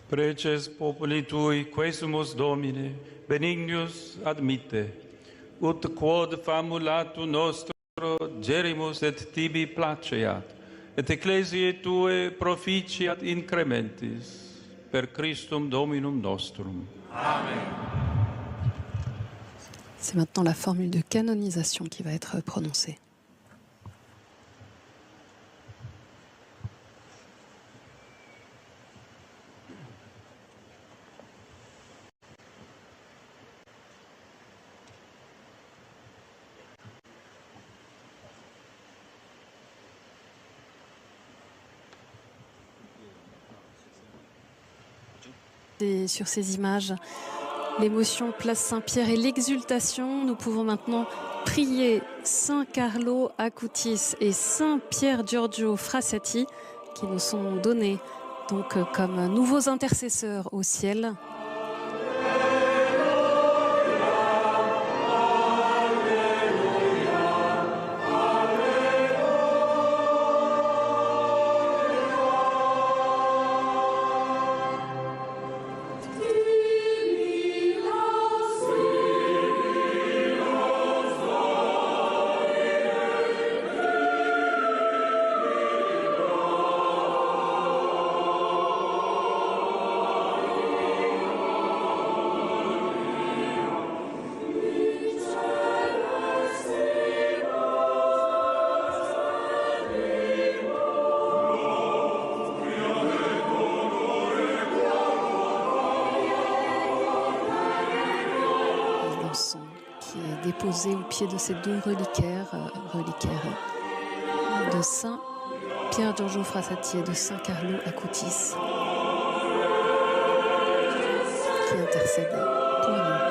Preces populi tui, quesumus Domine, benignus admitte, ut quod famulatu nostro gerimus et tibi placeat, et ecclesiae tue proficiat incrementis, per Christum Dominum nostrum. Amen. C'est maintenant la formule de canonisation qui va être prononcée. Et sur ces images, l'émotion place Saint-Pierre et l'exultation. Nous pouvons maintenant prier Saint Carlo Acutis et Saint Pier Giorgio Frassati qui nous sont donnés donc comme nouveaux intercesseurs au ciel. Déposé au pied de ces deux reliquaires de Saint Pier Giorgio Frassati et de Saint Carlo Acutis qui intercèdent pour nous.